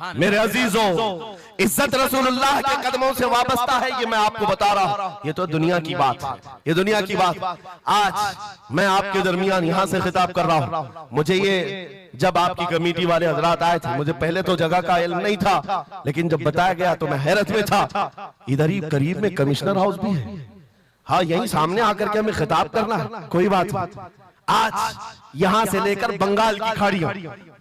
मेरे अजीजों, इज्जत रसूलुल्लाह के कदमों से वाबस्ता है, ये मैं आपको बता रहा हूं। ये तो दुनिया की बात है, ये दुनिया की बात। आज मैं आपके दरमियान यहां से खिताब कर रहा हूं। मुझे ये जब आपकी कमेटी वाले हजरात आए थे, मुझे पहले तो जगह का इल्म नहीं था, लेकिन जब बताया गया तो मैं हैरत में था। इधर ही करीब में कमिश्नर हाउस भी है। हाँ, यही सामने आकर के हमें खिताब करना है, कोई बात नहीं। आज यहां से लेकर बंगाल की खाड़ियों,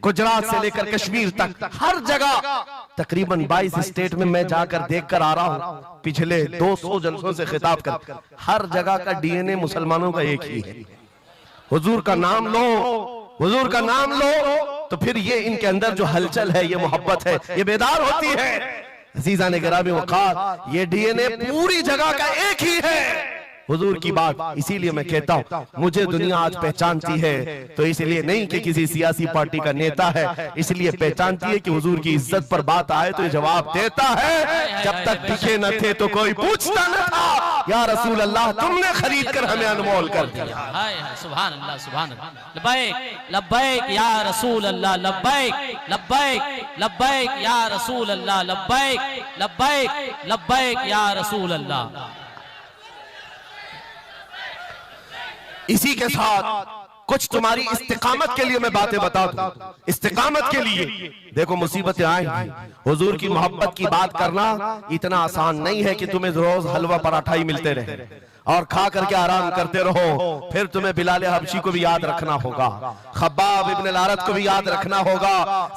गुजरात से लेकर कश्मीर तक, हर जगह तकरीबन 22 स्टेट में मैं जाकर देख कर आ रहा हूं। पिछले 200 जलसों से खिताब कर, हर जगह का डीएनए मुसलमानों का एक ही है। हुजूर का नाम लो, हुजूर का नाम लो, तो फिर ये इनके अंदर जो हलचल है, ये मोहब्बत है, ये बेदार होती है। अज़ीज़ान ने गिरामी वक़ार, ये डीएनए पूरी जगह का एक ही है, हुजूर की बात। इसीलिए मैं कहता हूं, मुझे दुनिया आज पहचानती है तो इसलिए नहीं कि किसी सियासी पार्टी का नेता है, इसलिए पहचानती है कि हुजूर की इज्जत पर बात आए तो ये जवाब देता है। जब तक दिखे न थे तो कोई पूछता न था, या रसूल अल्लाह तुमने खरीद कर हमें अनमोल कर दिया। सुभान अल्लाह, सुभान अल्लाह। लब्बैक लब्बैक या रसूल अल्लाह, लब्बैक लब्बैक लब्बैक या रसूल अल्लाह, लब्बैक लब्बैक लब्बैक या रसूल अल्लाह। इसी के साथ कुछ तुम्हारी इस्तिकामत के लिए मैं बातें बता दूं। इस्तिकामत के लिए देखो, मुसीबतें आएंगी। हुजूर की मोहब्बत की बात करना इतना आसान नहीं है कि तुम्हें रोज हलवा पराठा ही मिलते रहे और खा करके आराम करते रहो। फिर तुम्हें बिलाल हबशी को भी याद रखना होगा, खब्बाब इब्न अल-अरत को भी याद रखना होगा,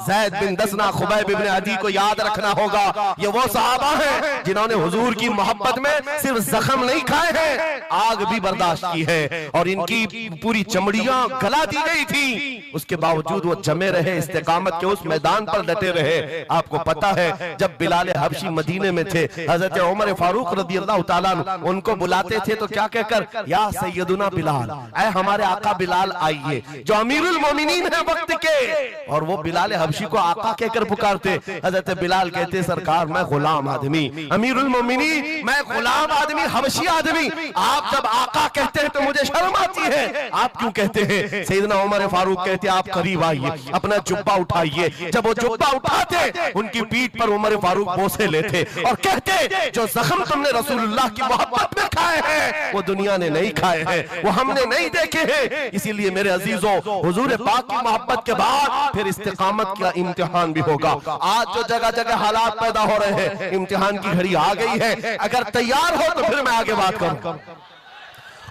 ज़ैद बिन दसना, खुबैब इब्न अदी को याद रखना होगा। ये वो सहाबा हैं जिन्होंने हुजूर की मोहब्बत में सिर्फ जख्म नहीं खाए हैं, आग भी बर्दाश्त की है और इनकी पूरी चमड़ियां गला दी गई थी। उसके बावजूद वो जमे रहे, इस्तिकामत के उस मैदान पर डटे रहे। आपको पता है, जब बिलाल हबशी मदीने में थे, हजरत उमर फारूक रज़ियल्लाहु ताला अन्हु उनको बुलाते थे तो क्या कहकर, या सैयदुना बिलाल, ऐ हमारे आका बिलाल आइए, जो अमीरुल मोमिनीन है वक्त के। और वो बिलाल हबशी को आका कहकर पुकारते। हजरत बिलाल कहते, सरकार मैं गुलाम आदमी, अमीरुल मोमिनीन मैं गुलाम आदमी, हबशी आदमी, आप जब आका कहते हैं तो मुझे शर्म आती है, आप क्यों कहते हैं? सैयदना उमर फारूक कहते, आप करीब आइए, अपना जुब्बा उठाइए। जब वो जुब्बा उठाते, उनकी पीठ पर उमर फारूक बोसे लेते और कहते, जो जख्म तुमने रसूलुल्लाह की मोहब्बत में खाए हैं वो दुनिया ने नहीं खाए हैं, वो हमने नहीं देखे हैं। इसीलिए मेरे अजीजों, हुजूर पाक की मोहब्बत के बाद फिर इस्तिकामत का इम्तिहान भी होगा। आज जो जगह जगह हालात पैदा हो रहे हैं, इम्तिहान की घड़ी आ गई है। अगर तैयार हो तो फिर मैं आगे बात करूं।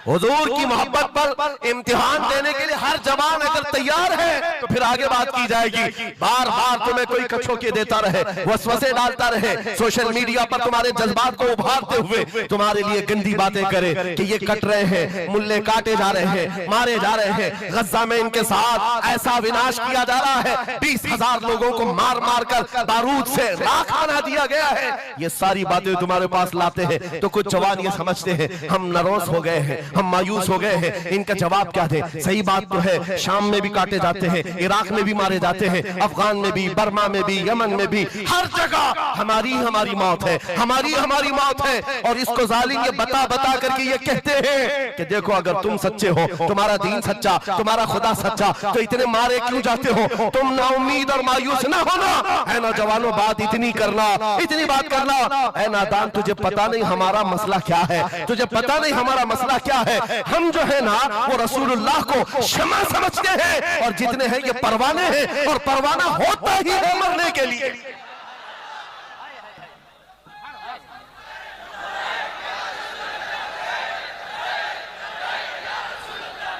हुजूर की मोहब्बत पर इम्तिहान देने के लिए हर जवान अगर तैयार है तो फिर आगे बात की जाएगी। बार बार तुम्हें कोई कछोके देता रहे, वसवसे डालता रहे, सोशल मीडिया पर तुम्हारे जज्बात को उभारते हुए तुम्हारे लिए गंदी बातें करे कि ये कट रहे हैं, मुल्ले काटे जा रहे हैं, मारे जा रहे हैं, गज्जा में इनके साथ ऐसा विनाश किया जा रहा है, 20,000 लोगों को मार मार कर बारूद से राख बना दिया गया है। ये सारी बातें तुम्हारे पास लाते हैं तो कुछ जवान ये समझते हैं हम नरोस हो गए हैं, हम मायूस हो गए हैं, इनका जवाब क्या दे? सही बात तो है, शाम में भी काटे जाते हैं, इराक में भी मारे जाते हैं, अफगान में भी, बर्मा में भी, यमन में भी, हर जगह हमारी मौत है, हमारी मौत है। और इसको जालिम ये बता बता करके ये कहते हैं कि देखो, अगर तुम सच्चे हो, तुम्हारा दीन सच्चा, तुम्हारा खुदा सच्चा, तो इतने मारे क्यों जाते हो? तुम ना उम्मीद और मायूस ना होना है। नौजवानों, बात इतनी करना, इतनी बात करना है। नादान, तुझे पता नहीं हमारा मसला क्या है, तुझे पता नहीं हमारा मसला क्या है। हम जो है ना वो रसूलुल्लाह को शमा समझते हैं और जितने हैं ये परवाने हैं, और परवाना होता ही है मरने के लिए।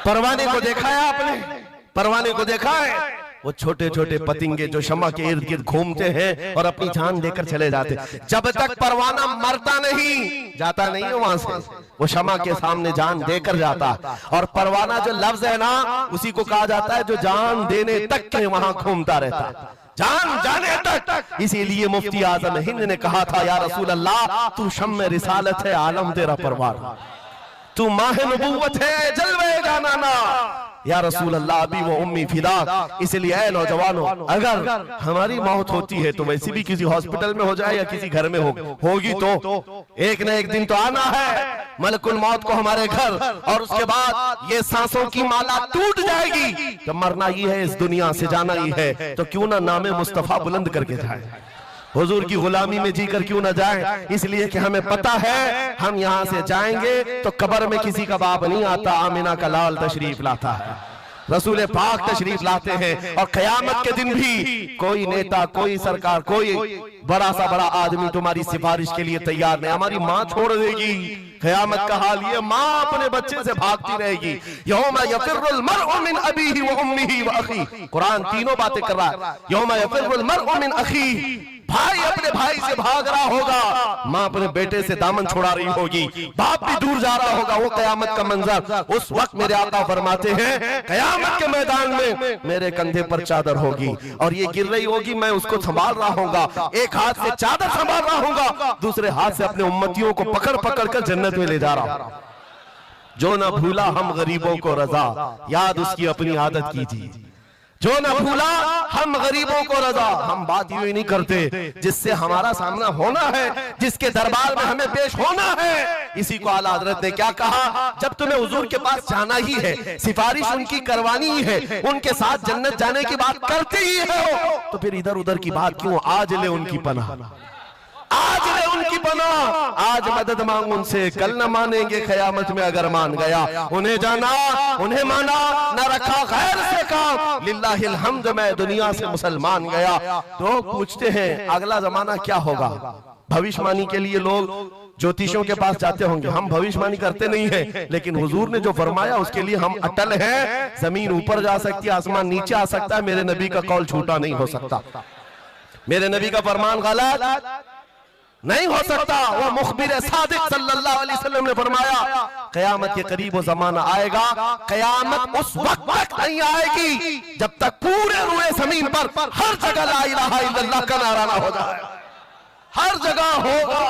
परवाने को देखा है आपने? परवाने को देखा है? वो छोटे छोटे पतंगे जो शमा के इर्द गिर्द घूमते हैं और अपनी जान लेकर चले जाते। जब तक परवाना मरता नहीं, जाता नहीं है वहां से, वो शमा के सामने जान देकर जाता। और परवाना जो लफ्ज है ना, उसी को कहा जाता है जो जान देने तक के वहां घूमता रहता, जान जाने तक। इसीलिए मुफ्ती आजम हिंद ने कहा था, या रसूल अल्लाह तू शम्मे रिसालत है, आलम तेरा परवान, तू माह नबूवत है, जलवे गाना ना। या रसूल अल्लाह अभी वो उम्मी फिदा। इसलिए ऐ नौजवानों, अगर हमारी मौत होती है तो वैसे भी किसी हॉस्पिटल में हो जाए या किसी घर में होगी तो एक न एक दिन तो आना है मलकुल मौत को हमारे घर, और उसके बाद ये सांसों की माला टूट जाएगी। जब मरना ही है, इस दुनिया से जाना ही है, तो क्यों ना नामे मुस्तफा बुलंद करके जाए, हुजूर की गुलामी में जीकर क्यों ना जाए। इसलिए कि हमें पता है हम यहाँ से जाएंगे तो कब्र में किसी का बाप नहीं आता, आमिना का लाल तशरीफ लाता है, रसूल पाक तशरीफ लाते हैं। और कयामत के दिन भी कोई नेता, कोई सरकार, कोई बड़ा सा बड़ा आदमी तुम्हारी सिफारिश के लिए तैयार नहीं। हमारी माँ छोड़ देगी, कयामत का हाल ये, माँ अपने बच्चे से भागती रहेगी। यौमा यफिर्रुल मर्उ मिन अबीही व उम्मिही व अखी, कुरान तीनों बातें कर रहा है। यौमा यफिर्रुल मर्उ मिन अखी, भाई अपने भाई से भाग रहा होगा, माँ अपने बेटे से दामन छुड़ा रही होगी, बाप भी दूर जा रहा होगा। वो कयामत का मंजर, उस वक्त मेरे आका फरमाते हैं कयामत के मैदान में मेरे कंधे पर चादर होगी और ये गिर रही होगी, मैं उसको संभाल रहा होगा, एक हाथ से चादर संभाल रहा होगा, दूसरे हाथ से अपने उम्मतियों को पकड़ पकड़ कर जन्नत में ले जा रहा होगा। जो न भूला हम गरीबों को रजा, याद उसकी अपनी आदत कीजिए। जो न भूला हम गरीबों को रजा, हम बात यूं ही नहीं करते जिससे हमारा सामना होना है, जिसके दरबार में हमें पेश होना है। इसी को आला हजरत ने क्या कहा, जब तुम्हें हुजूर के पास जाना ही है, सिफारिश उनकी करवानी ही है, उनके साथ जन्नत जाने की बात करते ही हो, तो फिर इधर उधर की बात क्यों, आज ले उनकी पनाह, आज ले उनकी पनाह, आज मदद मांग उनसे, कल न मानेंगे कयामत में अगर मान गया। उन्हें जाना, उन्हें माना, न रखा गैर से काम, लिल्लाहिल हम्द, मैं दुनिया से मुसलमान गया। तो पूछते हैं अगला जमाना क्या होगा। भविष्यवाणी के लिए लोग ज्योतिषों के पास जाते होंगे, हम भविष्यवाणी करते नहीं है, लेकिन हुजूर ने जो फरमाया उसके लिए हम अटल हैं। जमीन ऊपर जा सकती है, आसमान नीचे आ सकता है, मेरे नबी का कौल झूठा नहीं हो सकता, मेरे नबी का फरमान गलत नहीं हो सकता। वो मुखबिर सादिक सल्लल्लाहु अलैहि वसल्लम ने फरमाया कयामत के करीब वो जमाना आएगा, कयामत उस वक्त तक नहीं आएगी जब तक पूरे रुए जमीन पर हर जगह ला इलाहा इल्लल्लाह का नारा ना हो जाए, हर जगह होगा।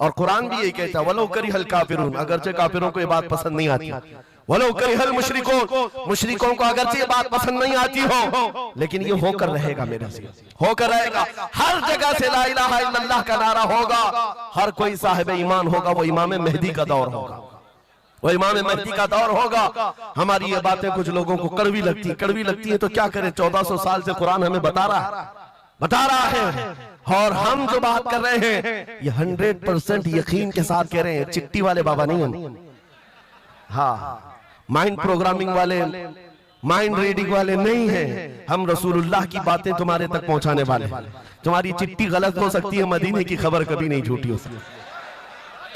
और कुरान भी यही कहता है वलो करिहल काफिरून, अगरचे काफिरों को ये बात पसंद नहीं आती, वलो करिहल मुशरिकून, मुशरिकों को अगरचे ये बात पसंद नहीं आती हो, लेकिन ये होकर रहेगा, मेरे से होकर रहेगा। हर जगह से ला इलाहा इल्लल्लाह का नारा होगा, हर कोई साहिब ईमान होगा, वो इमाम मेहदी का दौर होगा, वो इमाम मेहदी का दौर होगा। हमारी ये बातें कुछ लोगों को कड़वी लगती है तो क्या करें, 1400 साल से कुरान हमें बता रहा है। और हम जो बात कर रहे हैं ये 100% यकीन के साथ कह रहे हैं, चिट्ठी वाले बाबा नहीं हम, हाँ माइंड प्रोग्रामिंग वाले, माइंड रीडिंग वाले नहीं है, हम रसूलुल्लाह की बातें तुम्हारे तक पहुंचाने वाले। तुम्हारी चिट्ठी गलत हो सकती है, मदीने की खबर कभी नहीं झूठी हो सकती,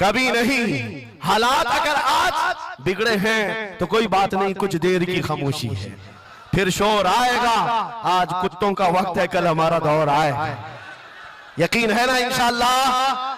कभी नहीं। हालात अगर आज बिगड़े हैं तो कोई बात नहीं, कुछ देर की खामोशी है, फिर शोर आएगा। आज कुत्तों का वक्त है, कल हमारा दौर आए। यकीन है ना इंशाअल्लाह,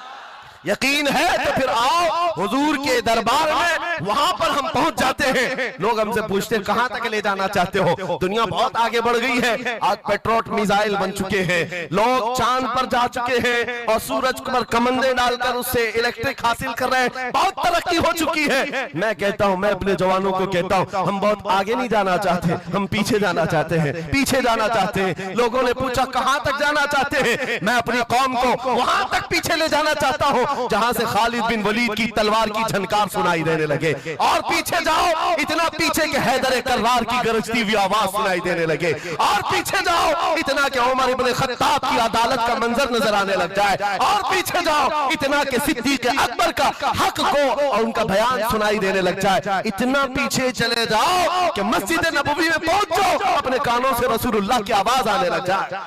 यकीन है तो फिर आओ हुजूर के दरबार में, वहां पर हम पहुंच जाते हैं। लोग हमसे पूछते हैं कहां तक ले जाना चाहते हो, दुनिया बहुत आगे बढ़ गई है, आज पेट्रोल मिसाइल बन चुके हैं, लोग चांद पर जा चुके हैं और सूरज पर कमंदे डालकर उससे इलेक्ट्रिक हासिल कर रहे हैं, बहुत तरक्की हो चुकी है। मैं कहता हूं, मैं अपने जवानों को कहता हूं, हम बहुत आगे नहीं जाना चाहते, हम पीछे जाना चाहते हैं, पीछे जाना चाहते हैं। लोगों ने पूछा कहां तक जाना चाहते हैं, मैं अपनी कौम को वहां तक पीछे ले जाना चाहता हूं जहां से खालिद बिन वलीद की तलवार की झनकार सुनाई देने लगे, और पीछे जाओ इतना पीछे के हैदर कर्रार की गरजती हुई आवाज सुनाई देने लगे, और पीछे जाओ इतना के उमर इब्न खत्ताब की अदालत का मंजर नजर आने लग जाए, और पीछे जाओ इतना के सिद्दीक अकबर का हक को और उनका बयान सुनाई देने लग जाए। इतना पीछे चले जाओ कि मस्जिद नबवी में पहुंचो, अपने कानों से रसूलुल्लाह की आवाज आने लग जाए।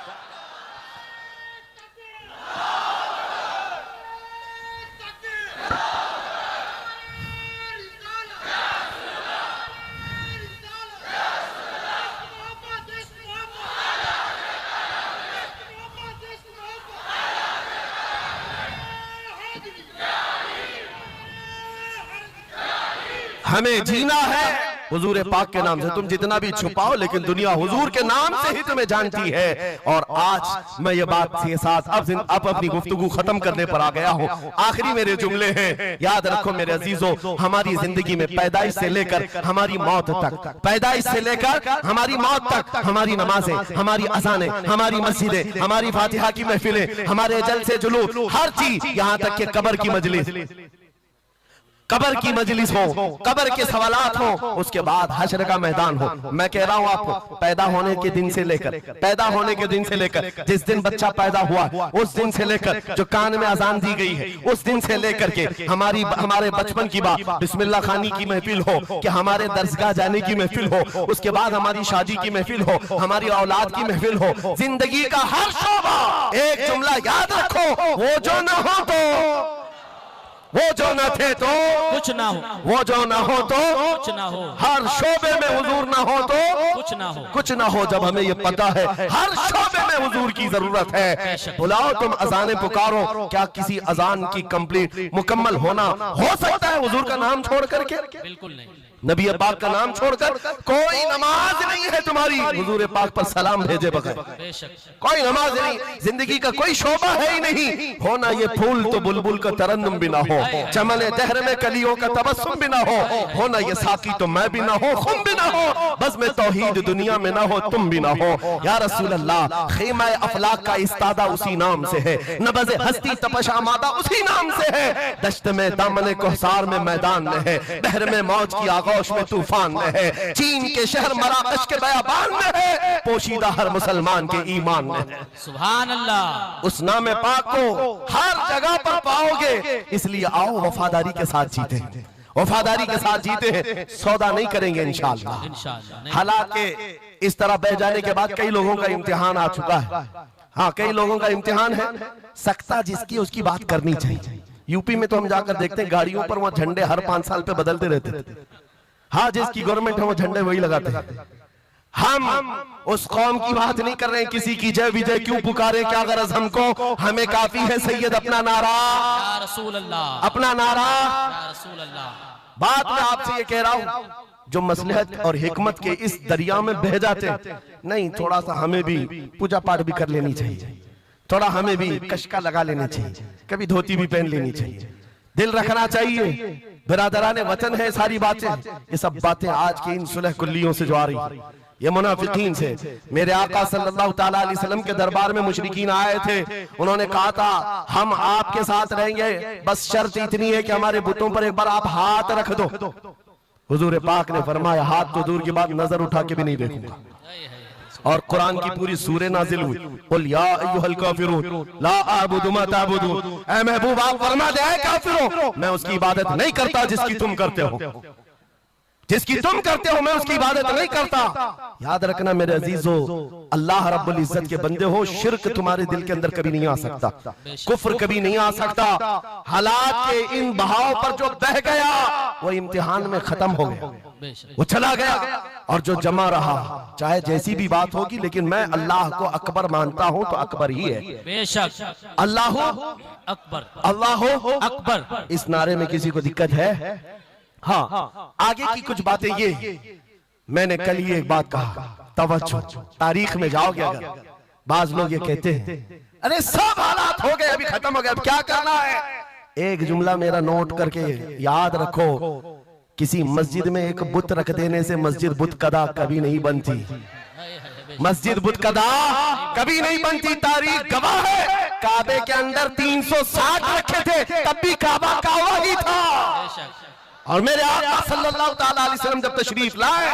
हमें जीना है हुजूर पाक के नाम से। तुम जितना भी छुपाओ लेकिन दुनिया हुजूर के नाम से ही तुम्हें जानती है। और आज मैं ये बात के साथ अब अपनी गुफ्तगू खत्म करने पर आ गया हूँ। आखिरी मेरे जुमले हैं, याद रखो मेरे अजीजों, हमारी जिंदगी में पैदाइश से लेकर हमारी मौत तक, पैदाइश से लेकर हमारी मौत तक, हमारी नमाजें, हमारी अज़ानें, हमारी मस्जिदें, हमारी फातिहा की महफिलें, हमारे जलसे जुलूस, हर चीज, यहाँ तक कि कब्र की मजलिस, कब्र की मजलिस हो, कब्र के सवालात हो, उसके बाद हश्र का मैदान हो। मैं कह रहा हूं आपको, पैदा होने के दिन से लेकर, पैदा होने के दिन से लेकर, जिस दिन बच्चा पैदा हुआ उस दिन से लेकर, जो कान में अजान दी गई है उस दिन से लेकर के हमारे बचपन की बात, बिस्मिल्लाह खानी की महफिल हो, कि हमारे दरसगाह जाने की महफिल हो, उसके बाद हमारी शादी की महफिल हो, हमारी औलाद की महफिल हो, जिंदगी का हर शोबा, एक जुमला याद रखो, वो जो न हो तो, वो जो न थे तो कुछ ना हो, वो जो न हो तो कुछ ना हो, हर शोबे में हुजूर ना हो तो कुछ ना हो, कुछ ना हो। जब हमें ये पता है हर शोबे में हुजूर की जरूरत है, बुलाओ तुम अजाने पुकारो, क्या किसी अजान की कंप्लीट मुकम्मल होना हो सकता है हुजूर का नाम छोड़ करके? बिल्कुल नहीं। नबी पाक का नाम छोड़कर कोई नमाज नहीं है तुम्हारी हुजूर पाक पर सलाम भेजे बगैर, कोई नमाज नहीं, जिंदगी का कोई शोबा है ही नहीं। होना ये फूल तो बुलबुल का तरन्नुम भी ना हो, चमन दहर में कलियों का तबस्सुम भी ना हो, होना ये साकी तो मैं भी ना हो, खुम भी ना हो, बस में तौहीद दुनिया में ना हो, तुम भी ना हो। या रसूल अल्लाह, खीमा अफलाक का इस्तादा उसी नाम से है, नबज़ हस्ती तपश आमादा उसी नाम से है, दश्त में दामन कोहसार में मैदान में है, बहर में मौज की आगोश में तूफान में है, चीन के शहर मराकश के बयाबान में है, पोशीदा हर मुसलमान के ईमान में है। सुभान अल्लाह। उस नाम पाक को हर जगह पर पाओगे, इसलिए आओ वफादारी के साथ जीते, वफादारी के साथ जीते हैं, सौदा नहीं करेंगे इंशाअल्लाह। हालांकि इस तरह बह जाने के बाद कई लोगों का इम्तिहान आ चुका है। हाँ, कई लोगों का इम्तिहान है, सख्ता जिसकी उसकी बात करनी चाहिए। यूपी में तो हम जाकर देखते हैं गाड़ियों पर वहां झंडे हर 5 साल पे बदलते रहते थे। हाँ, जिसकी गवर्नमेंट है वो झंडे वही लगाते हैं। हम उस कौम की बात नहीं कर रहे हैं, किसी की जय विजय क्यों पुकारे, क्या गरज हमको, हमें काफी है सैयद अपना नारा, या रसूल अल्लाह, अपना नारा। या रसूल अल्लाह। बात मैं आपसे ये कह रहा हूँ, जो मसलहत और हिकमत के इस दरिया में बह जाते हैं, नहीं, थोड़ा सा हमें भी पूजा पाठ भी कर लेनी चाहिए, थोड़ा हमें भी कशका लगा लेनी चाहिए, कभी धोती भी पहन लेनी चाहिए, दिल रखना चाहिए। बिरादराने वतन है सारी बातें, ये सब बातें आज की इन सुलह कुल्लियों से जो आ रही, ये मुनाफिकीन से। मेरे आका सल्लल्लाहु ताला अलैहि वसल्लम के दरबार में मुशरिकीन आए थे, उन्होंने कहा था हम आपके साथ रहेंगे, बस शर्त इतनी है कि हमारे बुतों पर एक बार आप हाथ रख दो। हुजूर पाक ने फरमाया, हाथ तो दूर की बात, नजर उठा के भी नहीं देखूंगा। और कुरान की पूरी सूरह नाजिल हुई, कुल या अय्युहल काफिरून ला अअबुदु मा ताबुदून। ऐ महबूब आप फरमा दे, ऐ काफिरों, मैं उसकी इबादत नहीं करता जिसकी तुम करते हो, जिसकी तुम करते हो मैं उसकी इबादत नहीं करता। याद रखना मेरे अजीजों, अल्लाह रब्बुल इज्जत के बंदे हो, शिर्क तुम्हारे दिल के अंदर कभी नहीं आ सकता, कुफ्र कभी नहीं आ सकता। हालात के इन बहाव पर जो बह गया वो इम्तिहान में खत्म हो गया, वो चला गया, और जो जमा रहा, चाहे जैसी भी बात होगी, लेकिन मैं अल्लाह को अकबर मानता हूं तो अकबर ही है। बेशक अल्लाह अकबर, अल्लाह अकबर। इस नारे में किसी को दिक्कत है? हाँ, आगे की कुछ बातें ये, मैंने कल ही एक बात कहा, तवज्जो, तारीख में जाओगे अगर, बाज लोग ये कहते हैं अरे सब हालात हो गए, अभी खत्म हो गया, अब क्या करना है। एक जुमला मेरा नोट करके याद रखो, किसी मस्जिद में एक बुत रख देने से मस्जिद बुत कदा कभी नहीं बनती, मस्जिद बुत कदा कभी नहीं बनती। तारीख गवाह है, काबे के अंदर 360 रखे थे, तब भी काबा काबा ही था। और मेरे आका सल्लल्लाहु ताला अलैहि वसल्लम जब तशरीफ लाए,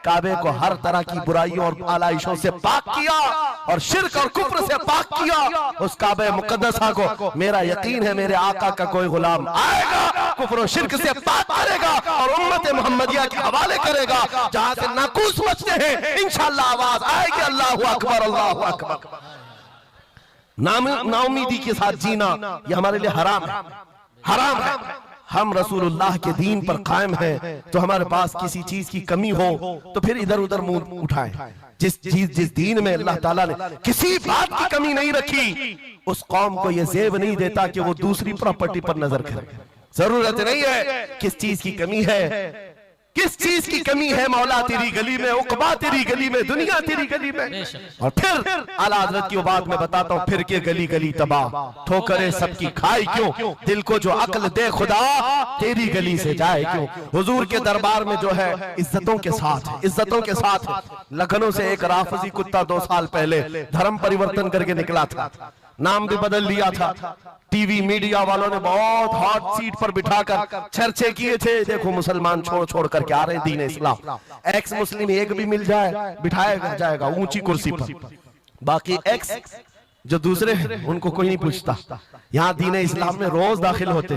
काबे को हर तरह की बुराइयों और आलाइशों से पाक किया, और शिर्क और कुफ्र से पाक किया। उस काबे मुकद्दसा को मेरा यकीन है मेरे आका का कोई गुलाम आएगा, कुफ्र और शिर्क से पाक करेगा और उम्मत मोहम्मदिया के हवाले करेगा। जहां से नाकूस बचते हैं, इंशाअल्लाह आवाज आएगी, अल्लाहु अकबर, अल्लाहु अकबर। नाउमीदी के साथ जीना ये हमारे लिए हराम है, हराम है। हम रसूलुल्लाह के दीन पर कायम हैं, तो हमारे पास किसी चीज की कमी हो तो फिर इधर उधर मुंह उठाएं। जिस दीन में अल्लाह ताला ने किसी बात की कमी नहीं रखी, उस कौम को यह जेब नहीं देता कि वो दूसरी प्रॉपर्टी पर नजर करे। जरूरत नहीं है किस चीज की कमी है, किस चीज की कमी है मौला तेरी गली में, उकबा तेरी गली में, दुनिया तेरी गली में। और फिर आला हज़रत की वो बात मैं बताता हूँ, फिर के गली गली तबाह, ठोकरे सबकी खाई क्यों, दिल को जो अक्ल दे खुदा तेरी गली से जाए क्यों। हुजूर के दरबार में जो है इज्जतों के साथ, इज्जतों के साथ। लखनऊ से एक राफजी कुत्ता 2 साल पहले धर्म परिवर्तन करके निकला था, नाम भी बदल लिया था। टीवी मीडिया वालों ने बहुत हॉट सीट पर बिठाकर चर्चे किए थे, देखो मुसलमान छोड़ छोड़ करके आ रहे हैं दीन इस्लाम, एक्स मुस्लिम एक भी मिल जाए बिठाया जाएगा ऊंची कुर्सी पर, बाकी एक्स जो दूसरे हैं उनको कोई नहीं पूछता। यहाँ दीन इस्लाम में रोज दाखिल होते,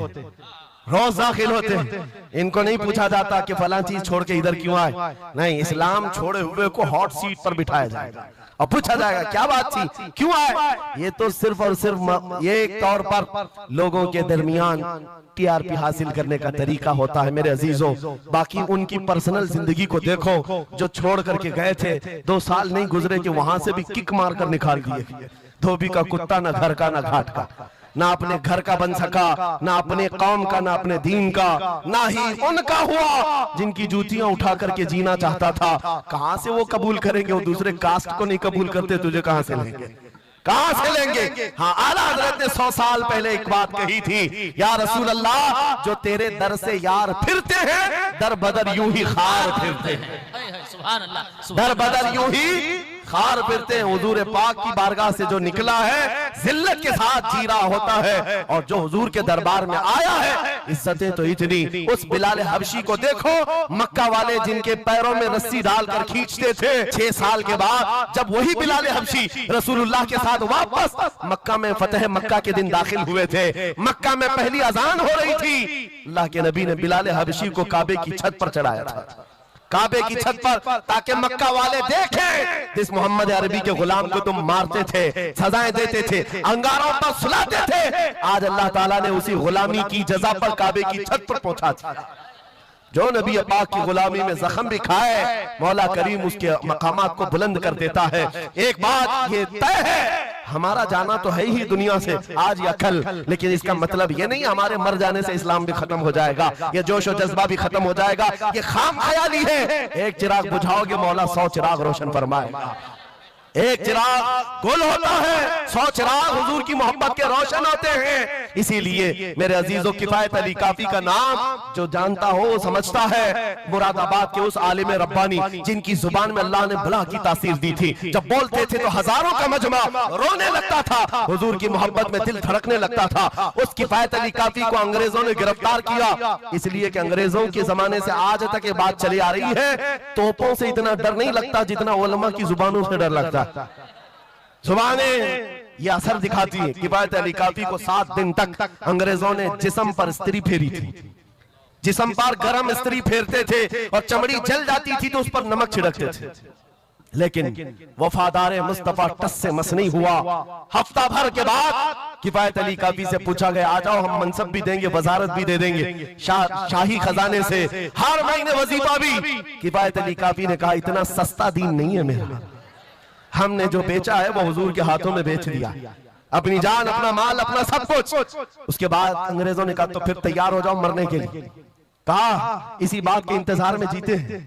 रोज दाखिल होते हैं, इनको नहीं पूछा जाता कि फलां चीज छोड़ के इधर क्यों आए, नहीं, इस्लाम छोड़े हुए को हॉट सीट पर बिठाया जाएगा और पूछा जाएगा क्या बात थी, क्यों आए। ये तो सिर्फ और सिर्फ ये एक तौर पर लोगों के दरमियान टीआरपी हासिल करने का तरीका होता है मेरे अजीजों। बाकी उनकी पर्सनल जिंदगी को देखो, जो छोड़ करके गए थे 2 साल नहीं गुजरे कि वहां से भी किक मार कर निकाल दिए। धोबी का कुत्ता, ना घर का ना घाट का, ना अपने घर का बन सका, ना अपने कौम का, ना अपने दीन का, ना ही उनका हुआ जिनकी जूतियां उठा करके जीना चाहता था। कहां से वो कबूल करेंगे, वो दूसरे कास्ट को नहीं कबूल करते, तुझे कहां से लेंगे, कहां से लेंगे। हाँ, आला हज़रत ने 100 साल पहले एक बात कही थी, या रसूल अल्लाह जो तेरे दर से यार फिरते हैं, दर बदर यूं ही खार फिरते हैं, सुभान अल्लाह, दर बदर यूं ही खार फिरते हैं। हुजूर पाक की बारगाह से जो निकला है जिल्लत के साथ जी रहा होता है, और जो हुजूर के दरबार में आया है इज्जतें तो इतनी। उस बिलाल हबशी को देखो, मक्का वाले जिनके पैरों में रस्सी डालकर खींचते थे, 6 साल के बाद जब वही बिलाल हबशी रसूलुल्लाह के साथ वापस मक्का में फतेह मक्का के दिन दाखिल हुए थे, मक्का में पहली अजान हो रही थी, अल्लाह के नबी ने बिलाल हबशी को काबे की छत पर चढ़ाया था, काबे की छत पर, ताकि मक्का वाले देखें जिस मोहम्मद अरबी के गुलाम को तुम मारते थे, सजाएं देते थे, अंगारों पर सुलाते थे, आज अल्लाह ताला ने उसी गुलामी की जजा पर काबे की छत पर पहुंचा दिया। जो नबी पाक की गुलामी में जख्म भी खाए, मौला करीम उसके मकामात को बुलंद कर देता है। एक बात ये तय है, हमारा जाना तो है ही दुनिया से आज या कल, लेकिन इसका मतलब ये नहीं हमारे मर जाने से इस्लाम भी खत्म हो जाएगा, ये जोश और जज्बा भी खत्म हो जाएगा। ये खाम ख्याली है, एक चिराग बुझाओगे मौला 100 चिराग रोशन फरमाएगा। एक चिराग गुल होता है, 100 चिराग हुजूर की मोहब्बत के रोशन होते हैं। इसीलिए मेरे अजीजों, किफायत अली काफी का नाम जो जानता हो समझता है, मुरादाबाद के उस आलिम रब्बानी जिनकी जुबान में अल्लाह ने भला की तासीर दी थी, जब बोलते थे तो हजारों का मजमा रोने लगता था, हुजूर की मोहब्बत में दिल धड़कने लगता था। उस किफायत अली काफी को अंग्रेजों ने गिरफ्तार किया, इसलिए कि अंग्रेजों के जमाने से आज तक ये बात चली आ रही है, तोपों से इतना डर नहीं लगता जितना उलमा की जुबानों से डर लगता। जुबानें ये असर दिखाती है। किफायत अली काफी को 7 दिन तक अंग्रेजों ने जिस्म पर स्त्री फेरी थी, जिस्म पर गरम स्त्री फेरते थे और चमड़ी जल जाती थी तो उस पर नमक छिड़कते थे, लेकिन वफादार मुस्तफा टस से मस नहीं हुआ। हफ्ता भर के बाद किफायत अली काफी से पूछा गया, आ जाओ हम मनसब भी देंगे, वजारत भी दे देंगे, शाही खजाने से हर महीने वजीफा भी। किफायत अली काफी ने कहा, इतना सस्ता दीन नहीं है मेरा, हमने जो बेचा है वो हुजूर के हाथों में बेच दिया, अपनी जान, अपना माल, अपना सब कुछ। उसके बाद अंग्रेजों ने कहा तो फिर तैयार हो जाओ मरने के लिए। कहा इसी बात के इंतजार में जीते हैं,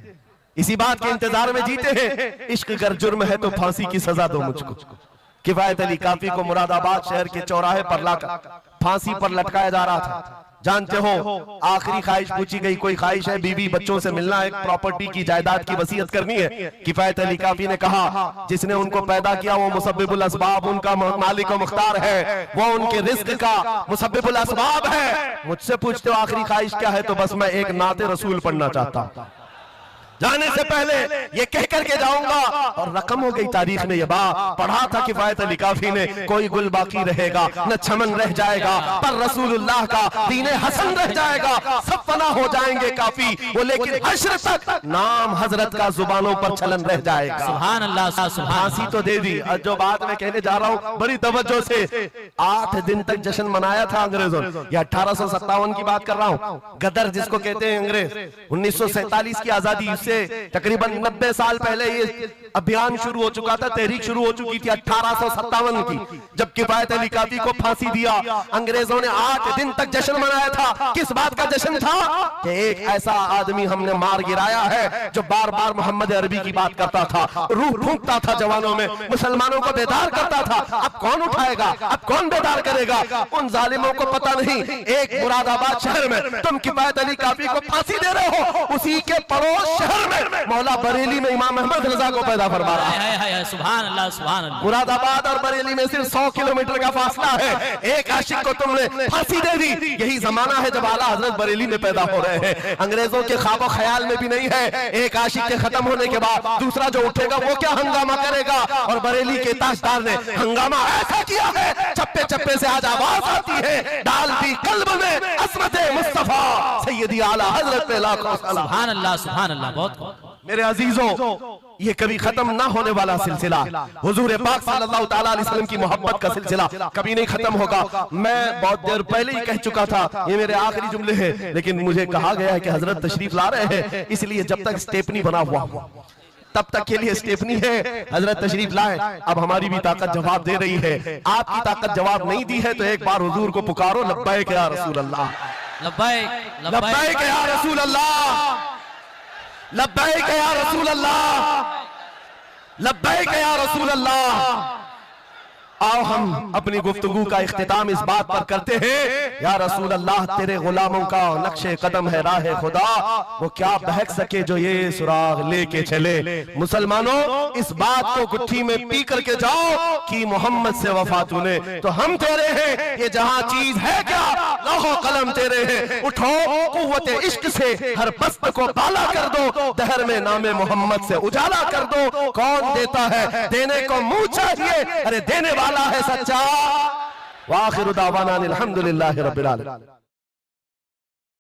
इसी बात के इंतजार में जीते हैं, इश्क अगर जुर्म है तो फांसी की सजा दो मुझको। किफायत अली काफी को मुरादाबाद शहर के चौराहे पर लाकर फांसी पर लटकाया जा रहा था। जानते हो आखिरी ख्वाहिश पूछी गई, कोई ख्वाहिश है? बीवी बच्चों से मिलना, एक प्रॉपर्टी की जायदाद की वसीयत करनी है। किफायत अली काफी ने कहा, जिसने उनको पैदा किया वो मुसब्बिबुल अस्बाब, उनका मालिक व मुख्तार है, वो उनके रिज्क का मुसब्बिबुल अस्बाब है। मुझसे पूछते हो आखिरी ख्वाहिश क्या है, तो बस मैं एक नाते रसूल पढ़ना चाहता हूं, जाने से पहले ये कह करके जाऊंगा। और रकम हो गई तारीख में, ये बात पढ़ा था किफायत अली काफी ने, कोई गुल बाकी रहेगा न चमन रह जाएगा, पर रसूलुल्लाह का दीने हसन रह जाएगा, सब फना हो जाएंगे काफी वो, लेकिन हश्र तक नाम हजरत का जुबानों पर चलन रह जाएगा। सुभान अल्लाह, फांसी तो दे दी। और जो बात मैं कहने जा रहा हूँ बड़ी तवज्जो से, 8 दिन तक जश्न मनाया था अंग्रेजों ने। यह 1857 की बात कर रहा हूँ। गदर जिसको कहते हैं अंग्रेज, 1947 की आजादी से तकरीबन 90 साल पहले ये अभियान शुरू हो चुका था, तहरीक शुरू हो चुकी थी 1857 की, जब किफायत अली कादरी को फांसी दिया। अंग्रेजों ने 8 दिन तक जश्न मनाया था। किस बात का जश्न था कि एक ऐसा आदमी हमने मार गिराया है जो बार बार मोहम्मद अरबी की बात करता था, रूह फूंकता था जवानों में, मुसलमानों को बेदार करता था। अब कौन उठाएगा, अब कौन बेदार करेगा? उन जालिमों को पता नहीं, एक मुरादाबाद शहर में तुम किफायत अली कादरी को फांसी दे रहे हो, उसी के पड़ोस शहर में मौला बरेली में इमाम अहमद रजा को पैदा फरमा रहा है। सुभान अल्लाह, सुभान अल्लाह। मुरादाबाद और बरेली में सिर्फ 100 किलोमीटर का फासला है। एक आशिक को तुमने फांसी दे दी। यही जमाना है जब आला हजरत बरेली में पैदा हो रहे हैं। अंग्रेजों के ख्वाबो ख्याल में भी नहीं है एक आशिक के खत्म होने के बाद दूसरा जो उठेगा वो क्या हंगामा करेगा। और बरेली के ताजदार ने हंगामा ऐसा किया है, चप्पे चप्पे से आज आवाज आती है, डाल दी कल्ब में असमत मुस्तफा सैयदी आला हजरत पे लाखों सलाम। सुभान अल्लाह, सुभान अल्लाह। बहुत मेरे अजीजों, ये कभी खत्म ना होने वाला सिलसिला, हुजूर पाक सल्लल्लाहु ताला अलैहि वसल्लम की मोहब्बत का सिलसिला कभी नहीं खत्म होगा। मैं बहुत देर पहले ही कह चुका था, ये मेरे आखिरी जुमले हैं, लेकिन मुझे कहा गया है कि हजरत तशरीफ ला रहे हैं, इसलिए जब तक स्टेपनी बना हुआ तब तक के लिए स्टेपनी है। हजरत तशरीफ लाए, अब हमारी भी ताकत जवाब दे रही है। आपकी ताकत जवाब नहीं दी है तो एक बार हुजूर को पुकारो, लब्बैक या रसूल अल्लाह, लब्बैक लब्बैक या रसूल अल्लाह, लब्बैक या रसूल अल्लाह, लब्बैक या रसूल अल्लाह। आओ हम अपनी गुफ्तगू का इख्तिताम इस बात पर करते हैं, या रसूल अल्लाह तेरे गुलामों का नक्शे कदम है राह खुदा, वो क्या बहक सके जो ये सुराग लेके चले। मुसलमानों, इस बात को गुट्ठी में पी करके जाओ कि मोहम्मद से वफा तूने, तो हम तेरे हैं। ये जहां चीज है क्या, लौह कलम तेरे हैं। उठो कुव्वत इश्क से हर बस्त को बाला कर दो, दहर में नामे मोहम्मद से उजाला कर दो। कौन देता है, देने को मुंह चाहिए, अरे देने वाला है सच्चा। वाखिरु दावाना अल्हम्दुलिल्लाहि रब्बिल आलमीन।